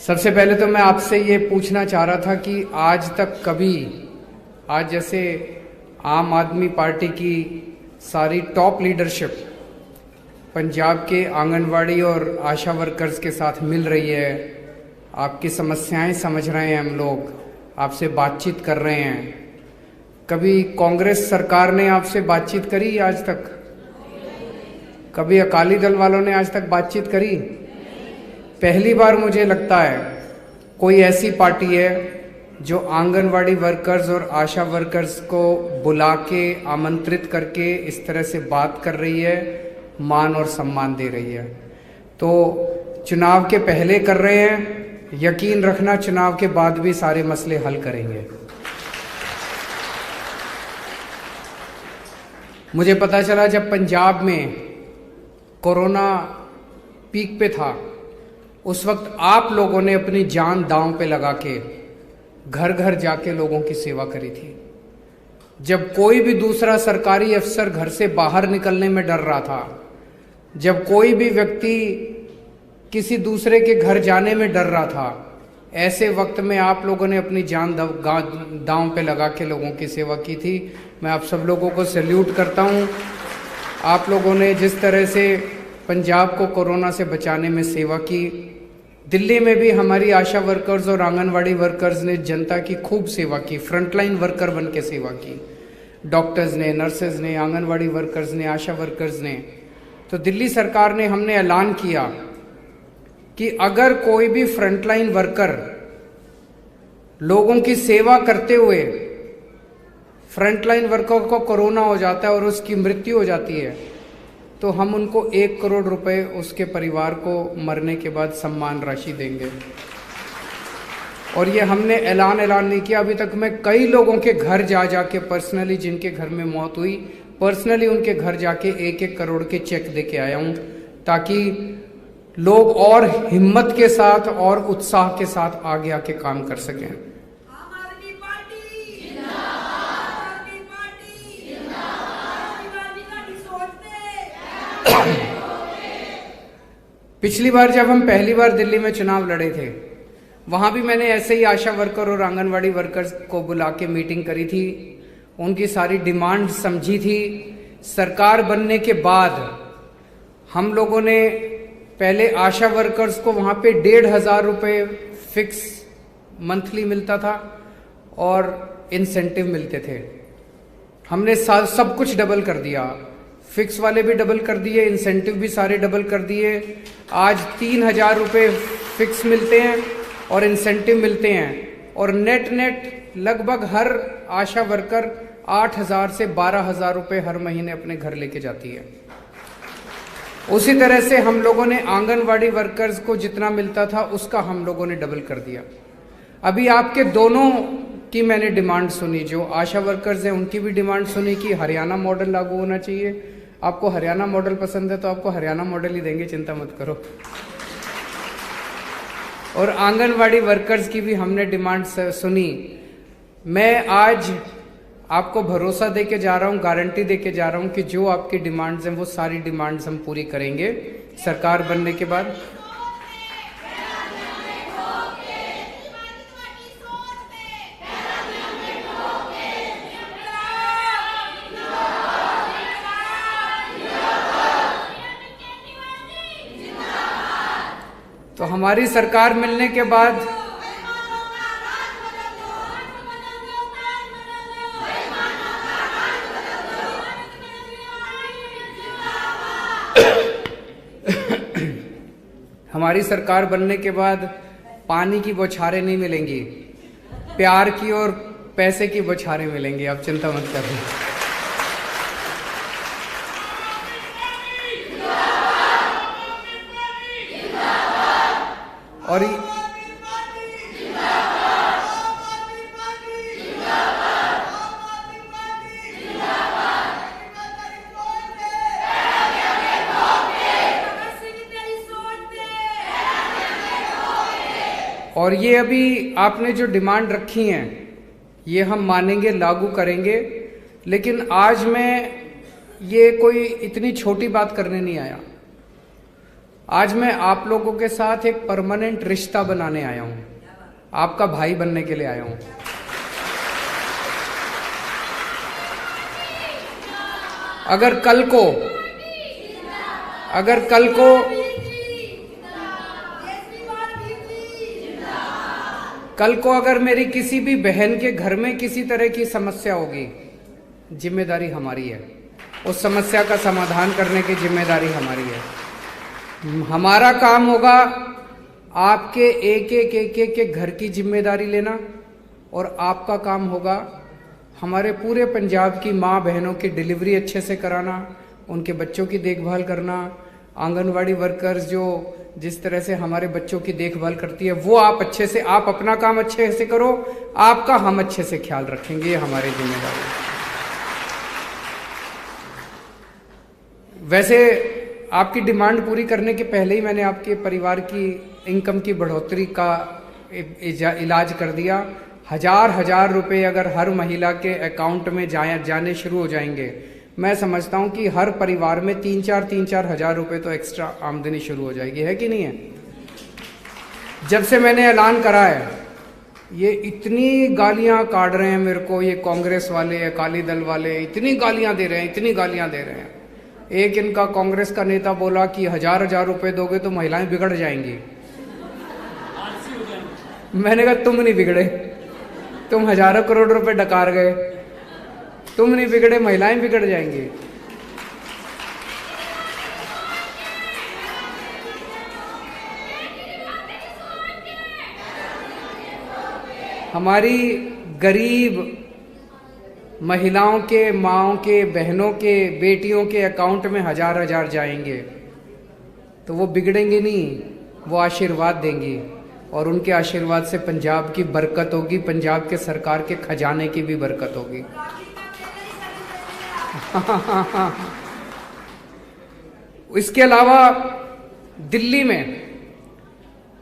सबसे पहले तो मैं आपसे ये पूछना चाह रहा था कि आज तक कभी, आज जैसे आम आदमी पार्टी की सारी टॉप लीडरशिप पंजाब के आंगनवाड़ी और आशा वर्कर्स के साथ मिल रही है, आपकी समस्याएं समझ रहे हैं, हम लोग आपसे बातचीत कर रहे हैं। कभी कांग्रेस सरकार ने आपसे बातचीत करी आज तक? कभी अकाली दल वालों ने आज तक बातचीत करी? पहली बार मुझे लगता है कोई ऐसी पार्टी है जो आंगनवाड़ी वर्कर्स और आशा वर्कर्स को बुला के आमंत्रित करके इस तरह से बात कर रही है, मान और सम्मान दे रही है। तो चुनाव के पहले कर रहे हैं, यकीन रखना चुनाव के बाद भी सारे मसले हल करेंगे। मुझे पता चला जब पंजाब में कोरोना पीक पे था, उस वक्त आप लोगों ने अपनी जान दांव पे लगा के घर घर जाके लोगों की सेवा करी थी। जब कोई भी दूसरा सरकारी अफसर घर से बाहर निकलने में डर रहा था, जब कोई भी व्यक्ति किसी दूसरे के घर जाने में डर रहा था, ऐसे वक्त में आप लोगों ने अपनी जान दांव पे लगा के लोगों की सेवा की थी। मैं आप सब लोगों को सैल्यूट करता हूं। आप लोगों ने जिस तरह से पंजाब को कोरोना से बचाने में सेवा की, दिल्ली में भी हमारी आशा वर्कर्स और आंगनवाड़ी वर्कर्स ने जनता की खूब सेवा की, फ्रंटलाइन वर्कर बन के सेवा की। डॉक्टर्स ने, नर्सेज ने, आंगनवाड़ी वर्कर्स ने, आशा वर्कर्स ने। तो दिल्ली सरकार ने, हमने ऐलान किया कि अगर कोई भी फ्रंटलाइन वर्कर लोगों की सेवा करते हुए फ्रंटलाइन वर्कर को कोरोना हो जाता है और उसकी मृत्यु हो जाती है, तो हम उनको 1 करोड़ रुपए उसके परिवार को मरने के बाद सम्मान राशि देंगे। और ये हमने ऐलान नहीं किया, अभी तक मैं कई लोगों के घर जा जाके पर्सनली, जिनके घर में मौत हुई, पर्सनली उनके घर जाके 1-1 करोड़ के चेक दे के आया हूं, ताकि लोग और हिम्मत के साथ और उत्साह के साथ आगे आके काम कर सकें। पिछली बार जब हम पहली बार दिल्ली में चुनाव लड़े थे, वहां भी मैंने ऐसे ही आशा वर्कर और आंगनवाड़ी वर्कर्स को बुला के मीटिंग करी थी, उनकी सारी डिमांड समझी थी। सरकार बनने के बाद हम लोगों ने पहले आशा वर्कर्स को वहां पे 1,500 रुपये फिक्स मंथली मिलता था और इंसेंटिव मिलते थे। हमने सब कुछ डबल कर दिया, फिक्स वाले भी डबल कर दिए, इंसेंटिव भी सारे डबल कर दिए। आज 3,000 रुपये फिक्स मिलते हैं और इंसेंटिव मिलते हैं, और नेट लगभग हर आशा वर्कर 8,000 से 12,000 रुपये हर महीने अपने घर लेके जाती है। उसी तरह से हम लोगों ने आंगनवाड़ी वर्कर्स को जितना मिलता था उसका हम लोगों ने डबल कर दिया। अभी आपके दोनों की मैंने डिमांड सुनी, जो आशा वर्कर्स हैं उनकी भी डिमांड सुनी कि हरियाणा मॉडल लागू होना चाहिए। आपको हरियाणा मॉडल पसंद है तो आपको हरियाणा मॉडल ही देंगे, चिंता मत करो। और आंगनवाड़ी वर्कर्स की भी हमने डिमांड सुनी। मैं आज आपको भरोसा दे के जा रहा हूं, गारंटी दे के जा रहा हूं कि जो आपकी डिमांड्स हैं वो सारी डिमांड्स हम पूरी करेंगे सरकार बनने के बाद। तो हमारी सरकार मिलने के बाद हमारी सरकार बनने के बाद पानी की बौछारें नहीं मिलेंगी, प्यार की और पैसे की बौछारें मिलेंगी। आप चिंता मत करें। और ये अभी आपने जो डिमांड रखी हैं ये हम मानेंगे, लागू करेंगे, लेकिन आज मैं ये कोई इतनी छोटी बात करने नहीं आया। आज मैं आप लोगों के साथ एक परमानेंट रिश्ता बनाने आया हूं, आपका भाई बनने के लिए आया हूं। अगर कल को अगर मेरी किसी भी बहन के घर में किसी तरह की समस्या होगी, जिम्मेदारी हमारी है। उस समस्या का समाधान करने की जिम्मेदारी हमारी है। हमारा काम होगा आपके एक एक घर की जिम्मेदारी लेना, और आपका काम होगा हमारे पूरे पंजाब की माँ बहनों की डिलीवरी अच्छे से कराना, उनके बच्चों की देखभाल करना। आंगनवाड़ी वर्कर्स जो जिस तरह से हमारे बच्चों की देखभाल करती है, वो आप अच्छे से, आप अपना काम अच्छे से करो, आपका हम अच्छे से ख्याल रखेंगे, ये हमारी जिम्मेदारी है। वैसे आपकी डिमांड पूरी करने के पहले ही मैंने आपके परिवार की इनकम की बढ़ोतरी का इलाज कर दिया। हजार रुपए अगर हर महिला के अकाउंट में जाने शुरू हो जाएंगे, मैं समझता हूं कि हर परिवार में 3-4 हजार रुपए तो एक्स्ट्रा आमदनी शुरू हो जाएगी, है कि नहीं है? जब से मैंने ऐलान करा है, ये इतनी गालियां काट रहे हैं मेरे को, ये कांग्रेस वाले, अकाली दल वाले इतनी गालियां दे रहे हैं। एक इनका कांग्रेस का नेता बोला कि हजार रुपए दोगे तो महिलाएं बिगड़ जाएंगी। मैंने कहा तुम नहीं बिगड़े, तुम हजारों करोड़ रुपए डकार गए, तुम नहीं बिगड़े, महिलाएं बिगड़ जाएंगी। हमारी गरीब महिलाओं के, माओं के, बहनों के, बेटियों के अकाउंट में हजार जाएंगे, तो वो बिगड़ेंगे नहीं, वो आशीर्वाद देंगी, और उनके आशीर्वाद से पंजाब की बरकत होगी, पंजाब के सरकार के खजाने की भी बरकत होगी। इसके अलावा दिल्ली में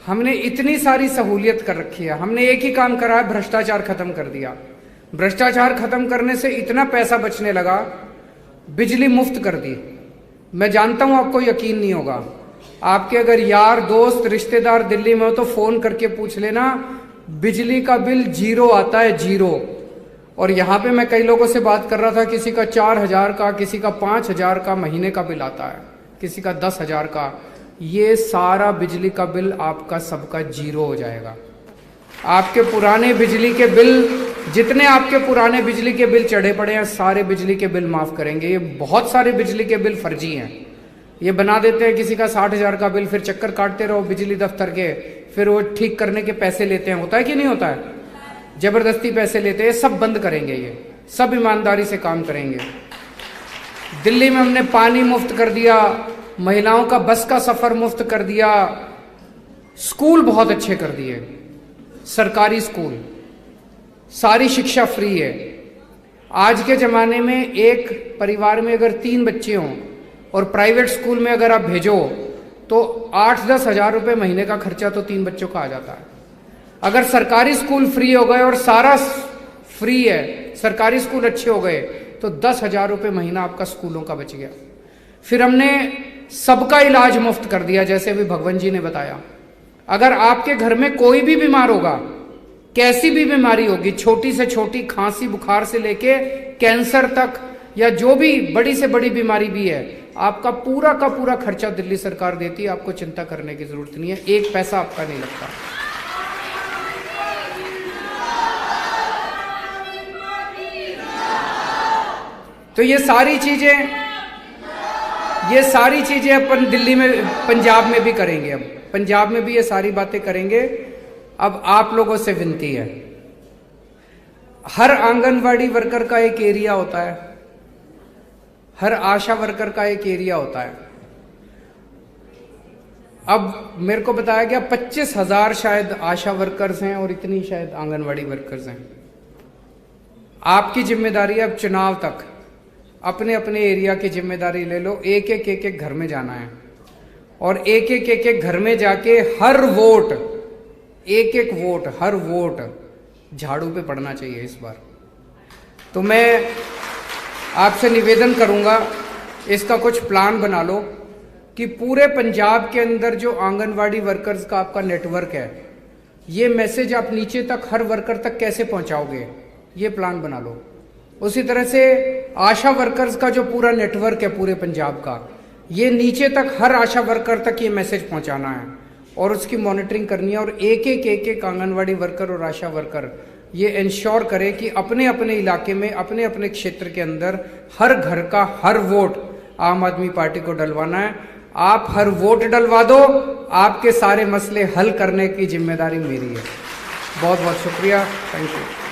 हमने इतनी सारी सहूलियत कर रखी है। हमने एक ही काम करा है, भ्रष्टाचार खत्म कर दिया। भ्रष्टाचार खत्म करने से इतना पैसा बचने लगा, बिजली मुफ्त कर दी। मैं जानता हूं आपको यकीन नहीं होगा, आपके अगर यार दोस्त रिश्तेदार दिल्ली में हो तो फोन करके पूछ लेना, बिजली का बिल 0 आता है, 0। और यहां पे मैं कई लोगों से बात कर रहा था, किसी का 4,000 का, किसी का 5,000 का महीने का बिल आता है, किसी का 10,000 का। ये सारा बिजली का बिल आपका सबका 0 हो जाएगा। आपके पुराने बिजली के बिल, जितने आपके पुराने बिजली के बिल चढ़े पड़े हैं, सारे बिजली के बिल माफ करेंगे। ये बहुत सारे बिजली के बिल फर्जी हैं, ये बना देते हैं किसी का 60,000 का बिल, फिर चक्कर काटते रहो बिजली दफ्तर के, फिर वो ठीक करने के पैसे लेते हैं। होता है कि नहीं होता है? जबरदस्ती पैसे लेते हैं। सब बंद करेंगे, ये सब ईमानदारी से काम करेंगे। दिल्ली में हमने पानी मुफ्त कर दिया, महिलाओं का बस का सफर मुफ्त कर दिया, स्कूल बहुत अच्छे कर दिए, सरकारी स्कूल, सारी शिक्षा फ्री है। आज के जमाने में एक परिवार में अगर 3 बच्चे हों और प्राइवेट स्कूल में अगर आप भेजो तो 8-10 हजार रुपए महीने का खर्चा तो 3 बच्चों का आ जाता है। अगर सरकारी स्कूल फ्री हो गए, और सारा फ्री है, सरकारी स्कूल अच्छे हो गए, तो 10,000 रुपए महीना आपका स्कूलों का बच गया। फिर हमने सबका इलाज मुफ्त कर दिया, जैसे अभी भगवंत जी ने बताया। अगर आपके घर में कोई भी बीमार होगा, कैसी भी बीमारी होगी, छोटी से छोटी खांसी बुखार से लेके कैंसर तक, या जो भी बड़ी से बड़ी बीमारी भी है, आपका पूरा का पूरा खर्चा दिल्ली सरकार देती है। आपको चिंता करने की जरूरत नहीं है, एक पैसा आपका नहीं लगता। तो ये सारी चीजें अपन दिल्ली में, पंजाब में भी करेंगे। अब पंजाब में भी ये सारी बातें करेंगे। अब आप लोगों से विनती है, हर आंगनवाड़ी वर्कर का एक एरिया होता है, हर आशा वर्कर का एक एरिया होता है। अब मेरे को बताया गया 25,000 शायद आशा वर्कर्स हैं और इतनी शायद आंगनवाड़ी वर्कर्स हैं। आपकी जिम्मेदारी है अब चुनाव तक अपने अपने एरिया की जिम्मेदारी ले लो। एक एक घर में जाना है, और एक घर में जाके हर वोट, एक वोट, हर वोट झाड़ू पे पड़ना चाहिए इस बार। तो मैं आपसे निवेदन करूंगा, इसका कुछ प्लान बना लो। कि पूरे पंजाब के अंदर जो आंगनवाड़ी वर्कर्स का आपका नेटवर्क है, ये मैसेज आप नीचे तक हर वर्कर तक कैसे पहुंचाओगे, ये प्लान बना लो। उसी तरह से आशा वर्कर्स का जो पूरा नेटवर्क है पूरे पंजाब का, ये नीचे तक हर आशा वर्कर तक ये मैसेज पहुंचाना है और उसकी मॉनिटरिंग करनी है। और एक एक आंगनवाड़ी वर्कर और आशा वर्कर ये इंश्योर करे कि अपने अपने इलाके में, अपने अपने क्षेत्र के अंदर हर घर का हर वोट आम आदमी पार्टी को डलवाना है। आप हर वोट डलवा दो, आपके सारे मसले हल करने की जिम्मेदारी मेरी है। बहुत बहुत शुक्रिया, थैंक यू।